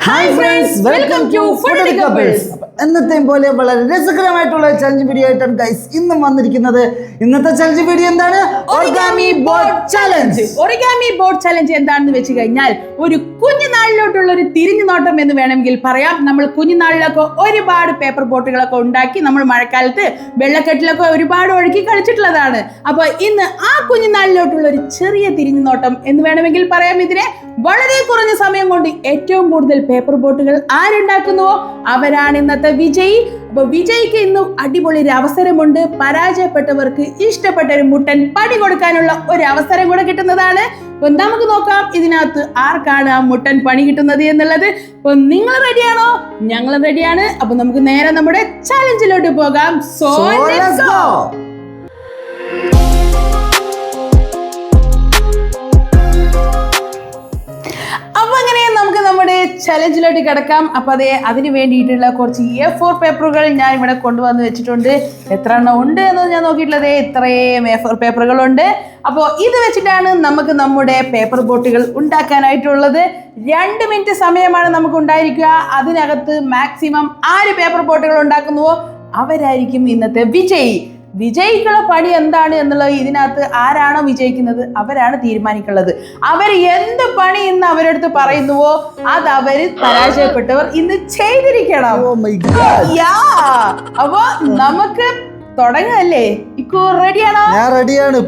Hi friends, welcome to food couples. എന്നത്തെയും പോലെ വളരെ രസകരമായിട്ടുള്ള ചലഞ്ച് വീഡിയോ ആയിട്ടാണ് ഗൈസ് ഇന്നും വന്നിരിക്കുന്നത്. ഇന്നത്തെ ചലഞ്ച് വീഡിയോ എന്താണ്? Origami board challenge. Origami board challenge എന്താണെന്ന് വെച്ച് കഴിഞ്ഞാൽ ഒരു കുഞ്ഞുനാളിലോട്ടുള്ള ഒരു തിരിഞ്ഞു നോട്ടം എന്ന് വേണമെങ്കിൽ പറയാം. നമ്മൾ കുഞ്ഞുനാളിലൊക്കെ ഒരുപാട് പേപ്പർ ബോട്ടുകളൊക്കെ ഉണ്ടാക്കി നമ്മൾ മഴക്കാലത്ത് വെള്ളക്കെട്ടിലൊക്കെ ഒരുപാട് ഒഴുക്കി കളിച്ചിട്ടുള്ളതാണ്. അപ്പോൾ ഇന്ന് ആ കുഞ്ഞുനാളിലോട്ടുള്ള ഒരു ചെറിയ തിരിഞ്ഞു നോട്ടം എന്ന് വേണമെങ്കിൽ പറയാം. ഇതിനെ വളരെ കുറഞ്ഞ സമയം കൊണ്ട് ഏറ്റവും കൂടുതൽ പേപ്പർ ബോട്ടുകൾ ആരുണ്ടാക്കുന്നുവോ അവരാണ് ഇന്നത്തെ വിജയി. അപ്പൊ വിജയിക്ക് ഇന്നും അടിപൊളി ഒരു അവസരമുണ്ട്. പരാജയപ്പെട്ടവർക്ക് ഇഷ്ടപ്പെട്ട ഒരു മുട്ടൻ പണി കൊടുക്കാനുള്ള ഒരു അവസരം കൂടെ കിട്ടുന്നതാണ്. അപ്പൊ നമുക്ക് നോക്കാം ഇതിനകത്ത് ആർക്കാണ് ആ മുട്ടൻ പണി കിട്ടുന്നത് എന്നുള്ളത്. അപ്പൊ നിങ്ങൾ റെഡിയാണോ? ഞങ്ങൾ റെഡിയാണ്. അപ്പൊ നമുക്ക് നേരെ നമ്മുടെ ചലഞ്ചിലോട്ട് പോകാം. So let's go. നമ്മുടെ ചലഞ്ചിലോട്ട് കിടക്കാം. അപ്പൊ അതിന് വേണ്ടിയിട്ടുള്ള കുറച്ച് A4 പേപ്പറുകൾ ഞാൻ ഇവിടെ കൊണ്ടുവന്ന് വെച്ചിട്ടുണ്ട്. എത്ര എണ്ണം ഉണ്ട് എന്ന് ഞാൻ നോക്കിയിട്ടുള്ളത് ഇത്രയും A4 പേപ്പറുകളുണ്ട്. അപ്പോൾ ഇത് വെച്ചിട്ടാണ് നമുക്ക് നമ്മുടെ പേപ്പർ ബോട്ടുകൾ ഉണ്ടാക്കാനായിട്ടുള്ളത്. 2 മിനിറ്റ് സമയമാണ് നമുക്ക് ഉണ്ടായിരിക്കുക. അതിനകത്ത് മാക്സിമം 6 പേപ്പർ ബോട്ടുകൾ ഉണ്ടാക്കുന്നുവോ അവരായിരിക്കും ഇന്നത്തെ വിജയി. വിജയിക്കുള്ള പണി എന്താണ് എന്നുള്ളത് ഇതിനകത്ത് ആരാണോ വിജയിക്കുന്നത് അവരാണ് തീരുമാനിക്കുന്നത്. അവർ എന്ത് പണി ഇന്ന് അവരടുത്ത് പറയുന്നുവോ അത് അവര് പരാജയപ്പെട്ടവർ ഇന്ന് ചെയ്തിരിക്കണം. അപ്പൊ നമുക്ക് തുടങ്ങല്ലേ? ഇക്കോ റെഡിയാണോ? ഞാൻ റെഡിയാണ്.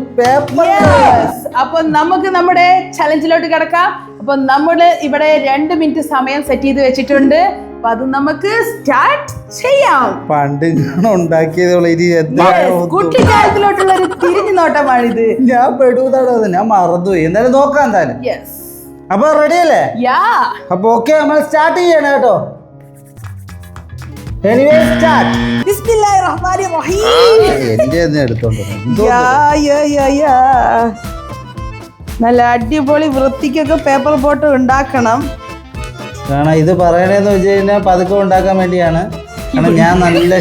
അപ്പൊ നമുക്ക് നമ്മുടെ ചലഞ്ചിലോട്ട് കിടക്കാം. അപ്പൊ നമ്മള് ഇവിടെ 2 മിനിറ്റ് സമയം സെറ്റ് ചെയ്ത് വെച്ചിട്ടുണ്ട്. അപ്പൊ അത് നമുക്ക് സ്റ്റാർട്ട് ചെയ്യാം. പണ്ട് ഞാൻ ഉണ്ടാക്കിയതുള്ള കുട്ടിക്കാലത്തിലോട്ടുള്ള ഒരു തിരിഞ്ഞു നോട്ടമാണിത്. ഞാൻ പെടുന്നതാണോ? ഞാൻ മറന്നുപോയി. എന്തായാലും നോക്കാം എന്തായാലും. അപ്പൊ റെഡി അല്ലേ? അപ്പൊ ഓക്കെ, നമ്മൾ സ്റ്റാർട്ട് ചെയ്യണം കേട്ടോ. നല്ല അടിപൊളി വൃത്തിക്കൊക്കെ പേപ്പർ ബോട്ട് ഉണ്ടാക്കണം. കാരണം ഇത് പറയണേന്ന് വെച്ച് കഴിഞ്ഞാൽ പതുക്കെ ഉണ്ടാക്കാൻ വേണ്ടിയാണ്. ഞാൻ നല്ല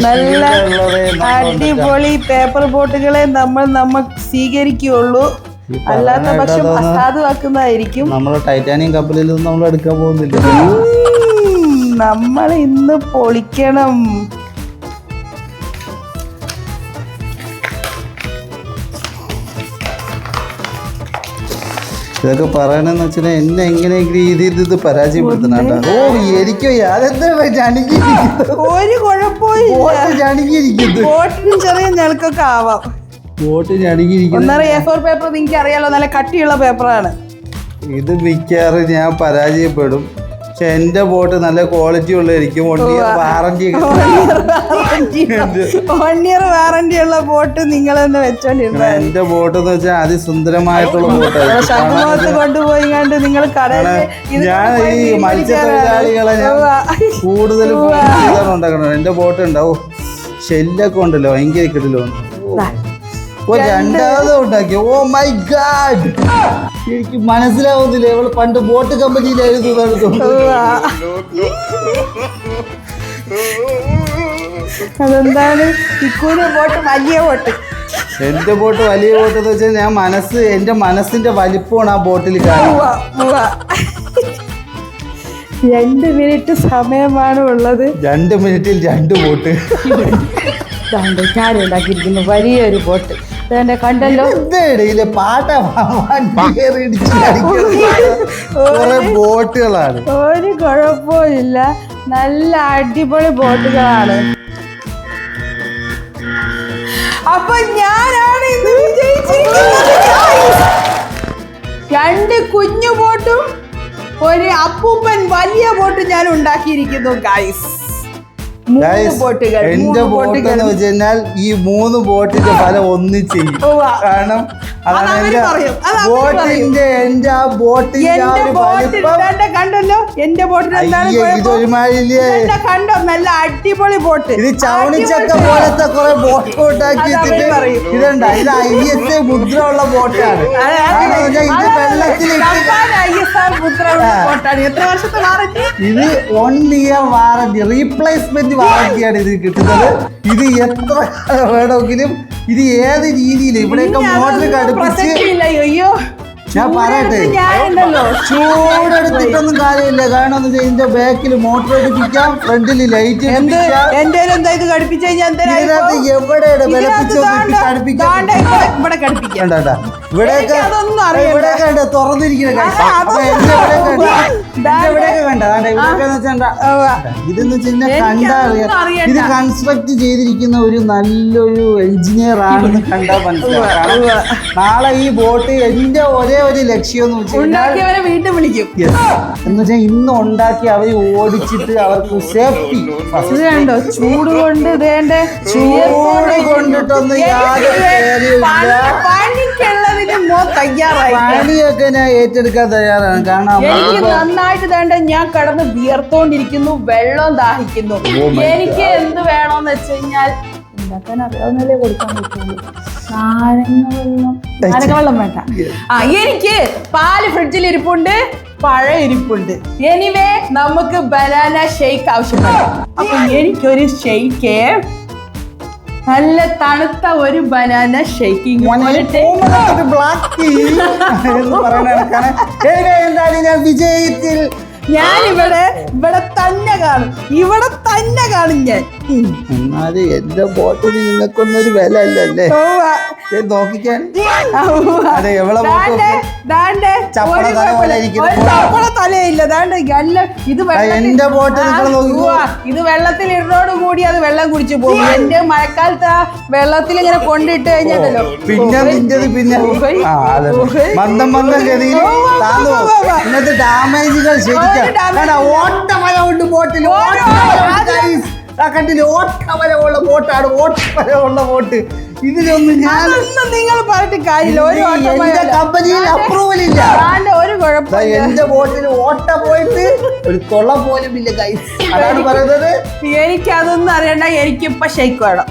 അടിപൊളി പേപ്പർ ബോട്ടുകളെ നമുക്ക് സ്വീകരിക്കുകയുള്ളൂ. അല്ലാത്ത പക്ഷം അസാധുവാക്കുന്നതായിരിക്കും. നമ്മള് ടൈറ്റാനിയം കപ്പലിൽ നിന്ന് നമ്മൾ എടുക്കാൻ പോകുന്നില്ല. നമ്മൾ ഇന്ന് പൊളിക്കണം. ഇതൊക്കെ പറയണെന്ന് വെച്ചാൽ എന്നെ എങ്ങനെയെങ്കിലും ഇത് പരാജയപ്പെടുത്തുന്നുണ്ട്. ഓ എനിക്കോ അതെന്താ ഒരു കുഴപ്പമില്ല. ബോട്ടിനും ചെറിയ ഞെളുക്കൊക്കെ ആവാം. ബോട്ട് ഞടുങ്ങിയിരിക്കുന്നു. A4 പേപ്പർ നിങ്ങൾക്ക് അറിയാലോ, നല്ല കട്ടിയുള്ള പേപ്പറാണ്. ഇത് മിക്കവാറും ഞാൻ പരാജയപ്പെടും. പക്ഷെ എന്റെ ബോട്ട് നല്ല ക്വാളിറ്റി ഉള്ളതായിരിക്കും. 1 ഇയർ വാറന്റി 1 ഇയർ വാറന്റി ഉള്ള ബോട്ട് നിങ്ങൾ തന്നെ വെച്ചോണ്ടിരുന്നത്. എന്റെ ബോട്ട് എന്ന് വെച്ചാൽ അതിസുന്ദരമായിട്ടുള്ള ബോട്ടാണ്. കൊണ്ടുപോയി കണ്ട് നിങ്ങൾ ഞാൻ ഈ മത്സ്യത്തൊഴിലാളികളെ ഞാൻ കൂടുതൽ ഉണ്ടാക്കണം. എന്റെ ബോട്ട് ഉണ്ടാവും. ഷെല്ലൊക്കെ ഉണ്ടല്ലോ, ഭയങ്കര കിട്ടില്ലോ. രണ്ടാമത് ഉണ്ടാക്കി. ഓ മൈ ഗാഡ്, എനിക്ക് മനസ്സിലാവുന്നില്ല. ഇവള് പണ്ട് ബോട്ട് കമ്പനിയിലായിരുന്നു. അതെന്താണ്? ബോട്ട് വലിയ ബോട്ട്. എന്റെ ബോട്ട് വലിയ ബോട്ട് എന്ന് വെച്ചാൽ എന്റെ മനസ്സിന്റെ വലിപ്പമാണ് ആ ബോട്ടിൽ. 2 മിനിറ്റ് സമയമാണ് ഉള്ളത്. 2 മിനിറ്റിൽ 2 ബോട്ട് ഉണ്ടാക്കിയിരിക്കുന്നു. വലിയൊരു ബോട്ട് കണ്ടല്ലോ. ബോട്ടുകളാണ്. ഒരു കുഴപ്പമില്ല, നല്ല അടിപൊളി ബോട്ടുകളാണ്. അപ്പൊ ഞാനാണ് ഇന്ന് വിജയിച്ചിരിക്കുന്നത്. 2 കുഞ്ഞു ബോട്ടും ഒരു അപ്പൂപ്പൻ വലിയ ബോട്ടും ഞാൻ ഉണ്ടാക്കിയിരിക്കുന്നു ഗൈസ്. എന്റെ ബോട്ട് എന്ന് വെച്ച് കഴിഞ്ഞാൽ ഈ 3 ബോട്ടിന്റെ ഫലം ഒന്നിച്ച്. കാരണം കണ്ടല്ലോ എന്റെ കണ്ടോ, നല്ല അടിപൊളി ബോട്ട്. ഇത് ചവണിച്ചക്ക പോലത്തെ കുറെ ബോട്ട് ഉണ്ടാക്കി ഇതുണ്ട്. ഇത് ISA മുദ്ര ഉള്ള ബോട്ടാണ്. വെള്ളത്തിൽ എത്ര വർഷത്തെ വാറന്റി? ഇത് 1 ഇയർ വാറന്റി, റീപ്ലേസ്മെന്റ് വാറന്റിയാണ് ഇത് കിട്ടുന്നത്. ഇത് എത്ര വേണമെങ്കിലും ഇത് ഏത് രീതിയിൽ ഇവിടെയൊക്കെ മോട്ടർ ഘടിപ്പിച്ച് ഞാൻ പറയട്ടെ, ഞാനുണ്ടല്ലോ ചൂടെടുത്തിട്ടൊന്നും കാര്യമില്ല. കാരണം എന്ന് വെച്ചാൽ ഇതിന്റെ ബാക്കിൽ മോട്ടർ ഘടിപ്പിക്കാം, ഫ്രണ്ടിൽ ലൈറ്റ് എന്റെ എന്താ ഇത് ഘടിപ്പിച്ചു കഴിഞ്ഞാൽ എവിടെയാണ് ഇവിടെ ഘടിപ്പിക്കാം. ഇവിടെയൊക്കെ ഉണ്ട് തുറന്നിരിക്കുന്ന ഇതെന്ന് വെച്ചാൽ കണ്ടാ അറിയാം ഇത് കൺസ്ട്രക്ട് ചെയ്തിരിക്കുന്ന ഒരു നല്ലൊരു എഞ്ചിനീയർ ആണെന്ന് കണ്ടാൽ മനസ്സിലാവും. നാളെ ഈ ബോട്ട് എന്റെ ഒരേ ഒരു ലക്ഷ്യം എന്ന് വെച്ചാൽ വീണ്ടും വിളിക്കും എന്ന് വെച്ചാൽ ഇന്ന് ഉണ്ടാക്കി അവര് ഓടിച്ചിട്ട് അവർക്ക് സേഫ്റ്റി കണ്ടോ ചൂട് കൊണ്ട് ചൂട് കൊണ്ടിട്ടൊന്നും പണിയൊക്കെ ഞാൻ ഏറ്റെടുക്കാൻ തയ്യാറാണ്. കാരണം എനിക്ക് നന്നായിട്ട് വേണ്ട ഞാൻ കടന്ന് വിയർത്തോണ്ടിരിക്കുന്നു, വെള്ളം ദാഹിക്കുന്നു. എനിക്ക് എന്ത് വേണോന്ന് വെച്ച് കഴിഞ്ഞാൽ ഉണ്ടാക്കാൻ അറിയാവുന്നല്ലേ കൊടുക്കാൻ പറ്റുള്ളൂ. നാരങ്ങ വെള്ളം വേണ്ട. എനിക്ക് പാല് ഫ്രിഡ്ജിൽ ഇരിപ്പുണ്ട്, പഴം ഇരിപ്പുണ്ട്. എനിവേ നമുക്ക് ബനാന ഷേക്ക് ആവശ്യമാണ്. അപ്പൊ എനിക്കൊരു ഷേക്ക്, നല്ല തണുത്ത ഒരു ബനാന ഷേക്കിംഗ് എന്തായാലും ഞാൻ വിജയത്തിൽ ഞാനിവിടെ ഇവിടെ തന്നെ കാണും ഞാൻ. എന്നാലും എന്റെ ബോട്ടിന് നിങ്ങൾക്കൊന്നൊരു വില അല്ലല്ലേ നോക്കിക്കാൻ. അതെ എവിടെ തലയില്ല എന്റെ ബോട്ട് ഇത് വെള്ളത്തിൽ ഇടുന്നോട് കൂടി അത് വെള്ളം കുടിച്ചു പോകും. എന്റെ മഴക്കാലത്ത് ആ വെള്ളത്തിൽ ഇങ്ങനെ കൊണ്ടിട്ട് കഴിഞ്ഞാലോ പിന്നെ മന്ദം ഗതിയിൽ ഇന്നത്തെ ഡാമേജുകൾ ശരിക്കും ഓട്ടമല ഉണ്ട് ബോട്ടിൽ. കണ്ടില്ലേ ഓട്ടമരമുള്ള ബോട്ടാണ്, ഓട്ടമരമുള്ള ബോട്ട്. ഇതിലൊന്നും ഞാൻ നിങ്ങൾ പറഞ്ഞിട്ട് കാര്യമില്ല. കമ്പനിയിൽ അപ്രൂവൽ ഇല്ല. ഒരു കുഴപ്പം എന്റെ ബോട്ടിൽ ഓട്ട പോയിട്ട് ഒരു കൊള്ള പോലും ഇല്ല ഗൈസ്. അതാണ് പറയുന്നത്. എനിക്കതൊന്നും അറിയണ്ട, എനിക്കിപ്പോ ഷേക്ക് വേണം.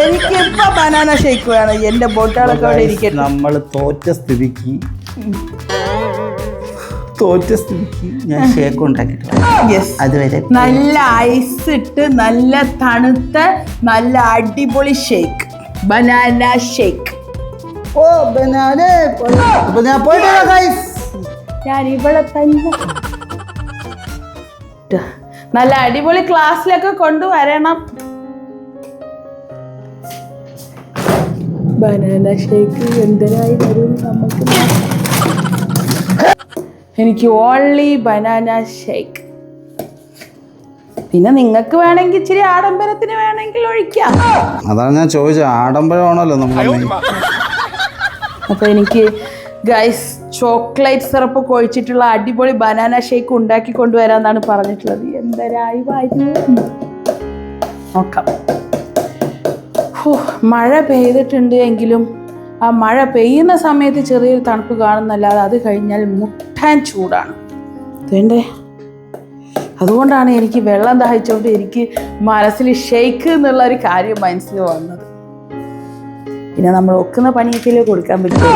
എനിക്കിപ്പോ ബനാന ഷേക്ക് വേണം. എന്റെ ബോട്ടുകളൊക്കെ അവിടെ ഇരിക്കട്ടെ. നമ്മൾ തോറ്റ സ്ഥിതിക്ക് ഞാൻ ഷേക്ക് ഉണ്ടാക്കിയിട്ടുണ്ട്. അതുവരെ നല്ല ഐസ് ഇട്ട് നല്ല തണുത്ത നല്ല അടിപൊളി ഷേക്ക്, ബനാന ഷേക്ക്. ഓ ബനാന ഞാൻ ഇവിടെ തന്നെ നല്ല അടിപൊളി ക്ലാസ്സിലൊക്കെ കൊണ്ടുവരണം. ബനാന ഷേക്ക് എന്തിനായി വരും നമുക്ക്? എനിക്ക് ഓൺലി ബനാന ഷേക്ക്. പിന്നെ നിങ്ങൾക്ക് വേണമെങ്കിൽ ഇച്ചിരി ആഡംബരത്തിന് വേണമെങ്കിൽ ഒഴിക്കാം. അതാണ് ഞാൻ ചോദിച്ചത്, ആഡംബരമാണല്ലോ നമ്മൾ. അപ്പൊ എനിക്ക് ഗൈസ് ചോക്ലേറ്റ് സിറപ്പ് ഒഴിച്ചിട്ടുള്ള അടിപൊളി ബനാന ഷേക്ക് ഉണ്ടാക്കി കൊണ്ടുവരാന്നാണ് പറഞ്ഞിട്ടുള്ളത്. എന്തരായി വരും നോക്കാം. മഴ പെയ്തിട്ടുണ്ട് എങ്കിലും ആ മഴ പെയ്യുന്ന സമയത്ത് ചെറിയൊരു തണുപ്പ് കാണുന്നല്ലാതെ അത് കഴിഞ്ഞാൽ മുട്ടാൻ ചൂടാണ്. വേണ്ടേ? അതുകൊണ്ടാണ് എനിക്ക് വെള്ളം ദാഹിച്ചുകൊണ്ട് എനിക്ക് മനസ്സിൽ ഷേക്ക് എന്നുള്ള ഒരു കാര്യം മനസ്സിൽ വന്നത്. പിന്നെ നമ്മൾ ഒക്കുന്ന പണിയൊക്കെ കൊടുക്കാൻ പറ്റുമോ?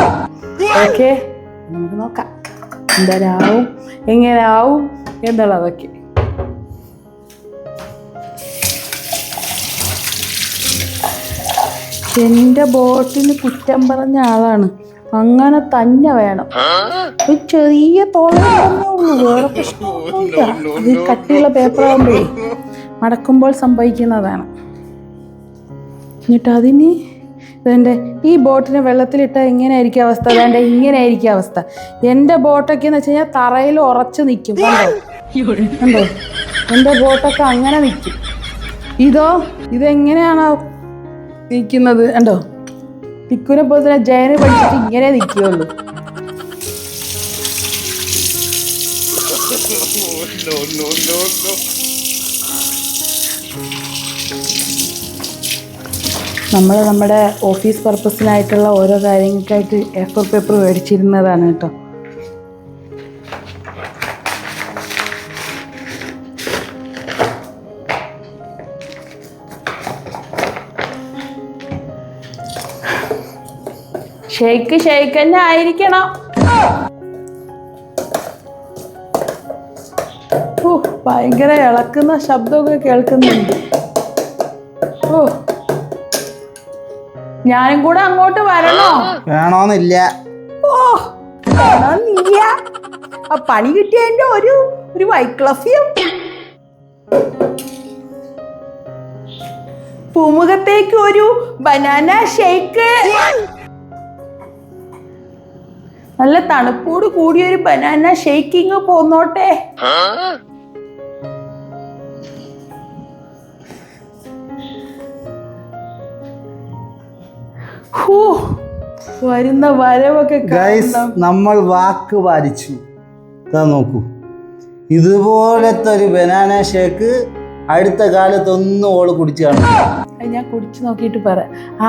ഓക്കെ, നമുക്ക് നോക്കാം എന്തരാവും എങ്ങനെയാവും എന്നുള്ളതൊക്കെ. എൻ്റെ ബോട്ടിന് കുറ്റം പറഞ്ഞ ആളാണ്, അങ്ങനെ തന്നെ വേണം. ഒരു ചെറിയ തോളേ ഉള്ളൂ, വേറെ പ്രശ്നമൊന്നുമില്ല. അത് കട്ടിയുള്ള പേപ്പറാകുമ്പോഴേ മടക്കുമ്പോൾ സംഭവിക്കുന്നതാണ്. എന്നിട്ട് അതിന് ഇതെൻ്റെ ഈ ബോട്ടിനെ വെള്ളത്തിലിട്ടാൽ എങ്ങനെയായിരിക്കും അവസ്ഥ? വേണ്ട, ഇങ്ങനെയായിരിക്കും അവസ്ഥ. എൻ്റെ ബോട്ടൊക്കെ എന്ന് വെച്ച് കഴിഞ്ഞാൽ തറയിൽ ഉറച്ച് നിൽക്കും. കണ്ടോ, എൻ്റെ ബോട്ടൊക്കെ അങ്ങനെ നിൽക്കും. ഇതെങ്ങനെയാണോ നിൽക്കുന്നത്? കണ്ടോ, പിക്കുനെ പോലെ തന്നെ ജയന് പഠിച്ചിട്ട് ഇങ്ങനെ നിൽക്കുകയുള്ളൂ. നമ്മൾ നമ്മുടെ ഓഫീസ് പർപ്പസിനായിട്ടുള്ള ഓരോ കാര്യങ്ങൾക്കായിട്ട് A4 പേപ്പർ മേടിച്ചിരുന്നതാണ് കേട്ടോ. ഷേക്ക് തന്നെ ആയിരിക്കണം. ഭയങ്കര ഇളക്കുന്ന ശബ്ദമൊക്കെ കേൾക്കുന്നുണ്ട്. ഞാനും കൂടെ അങ്ങോട്ട് വരണോ? വേണോന്നില്ല. ഓ നീയ ആ പണി കിട്ടിയതിന്റെ ഒരു വൈക്ലഫ്യം. പൂമുഖത്തേക്ക് ഒരു ബനാന ഷേക്ക്, നല്ല തണുപ്പോട് കൂടിയൊരു ബനാന ഷേക്കിങ് പോന്നോട്ടെ. വരുന്ന വരവൊക്കെ നമ്മൾ വാക്ക് പാലിച്ചു. നോക്കൂ, ഇതുപോലത്തെ ഒരു ബനാന ഷേക്ക് അടുത്ത കാലത്തൊന്നും ഓള് കുടിച്ചു കാണും. ഞാൻ കുടിച്ചു നോക്കിയിട്ട് പറ.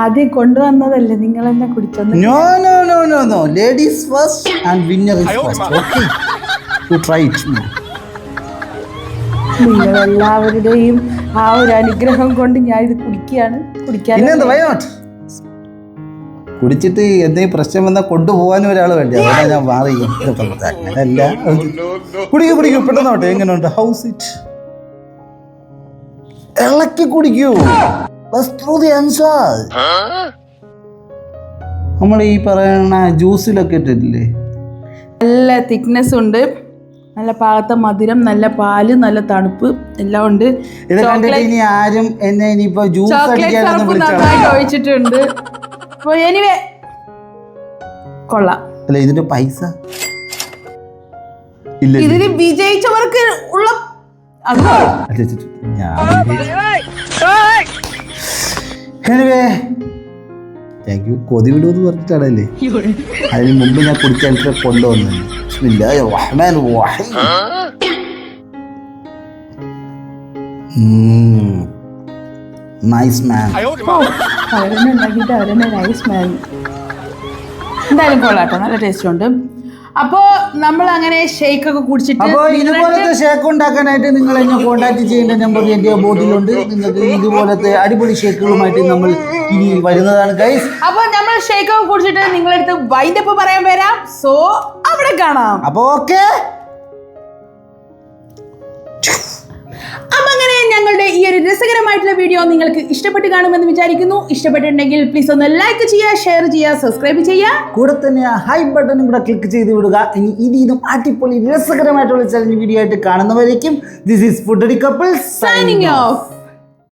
ആദ്യം കൊണ്ടുവന്നതല്ലേ, നിങ്ങൾ എന്നെ കുടിച്ചോ? No no no no no, ladies first and winner is first. Okay, you try it. നിങ്ങൾ എല്ലാവരുടെയും ആ ഒരു അനുഗ്രഹം കൊണ്ട് ഞാൻ ഇത് കുടിക്കുകയാണ്. കുടിച്ചിട്ട് എന്തെങ്കിലും പ്രശ്നം വന്നാൽ കൊണ്ടുപോകാനും ഒരാൾ വേണ്ടി, അതാണ് ഞാൻ മാറി. അങ്ങനല്ല, കുടിക്കൂ കുടിക്കൂ, പെട്ടെന്നോട്ടെ. എങ്ങനെയുണ്ട്? House it? ഇളക്കി കുടിക്കൂ. നമ്മൾ ഈ പറയുന്ന ജ്യൂസിലൊക്കെ ഇട്ടിട്ടില്ലേ, നല്ല തിക്നെസ് ഉണ്ട്, നല്ല പാകത്തെ മധുരം, നല്ല പാല്, നല്ല തണുപ്പ് എല്ലാം ഉണ്ട്. ഇത് കണ്ടിട്ട് ഇനി ആരും എന്നെ ഇനിയിപ്പോ ജ്യൂസ് നന്നായിട്ട് ഒഴിച്ചിട്ടുണ്ട്. എനിവേ കൊള്ളാം. അല്ല, ഇതിന്റെ പൈസ ഇല്ല, ഇതിന് വിജയിച്ചവർക്ക് ഉള്ള കൊതി വിടുമെന്ന് പറഞ്ഞിട്ടാണല്ലേ. അതിന് മുമ്പ് ഞാൻ കുടിക്കാൻ കൊണ്ടുവന്നത്. നൈസ് മാൻ. അവരെന്നെ ഉണ്ടാക്കിയിട്ട് അവരെന്നെ നൈസ് മാൻ. എന്തായാലും കൊള്ളാട്ടോ, നല്ല ടേസ്റ്റ് ഉണ്ട്. അപ്പോ നമ്മൾ അങ്ങനെ ഷേക്ക് ഒക്കെ കുടിച്ചിട്ട്, അപ്പൊ ഇതുപോലത്തെ ഷേക്ക് ഉണ്ടാക്കാനായിട്ട് നിങ്ങൾ എന്നെ കോൺടാക്ട് ചെയ്യേണ്ട നമ്പർ എന്റെ ബോർഡിലുണ്ട്. നിങ്ങൾക്ക് ഇതുപോലത്തെ അടിപൊളി ഷേക്കുകളുമായിട്ട് നമ്മൾ ഇനി വരുന്നതാണ് ഗൈസ്. അപ്പൊ നമ്മൾ ഷേക്ക് ഒക്കെ കുടിച്ചിട്ട് നിങ്ങളടുത്ത് വൈൻഡപ്പ് പറയാൻ വരാം. സോ അവിടെ കാണാം. അപ്പൊ ഓക്കെ, അപ്പൊ അങ്ങനെ ഞങ്ങളുടെ ഈ ഒരു രസകരമായിട്ടുള്ള വീഡിയോ നിങ്ങൾക്ക് ഇഷ്ടപ്പെട്ട് കാണുമെന്ന് വിചാരിക്കുന്നു. ഇഷ്ടപ്പെട്ടിട്ടുണ്ടെങ്കിൽ പ്ലീസ് ഒന്ന് ലൈക്ക് ചെയ്യുക, ഷെയർ ചെയ്യുക, സബ്സ്ക്രൈബ് ചെയ്യുക. കൂടെ തന്നെ ഹൈ ബട്ടണും കൂടെ ക്ലിക്ക് ചെയ്ത് വിടുക. ഇനി ഇതിനും അടിപൊളി രസകരമായിട്ടുള്ള ചലഞ്ച് വീഡിയോ ആയിട്ട് കാണുന്നവരേക്കും this is foodie couples signing of.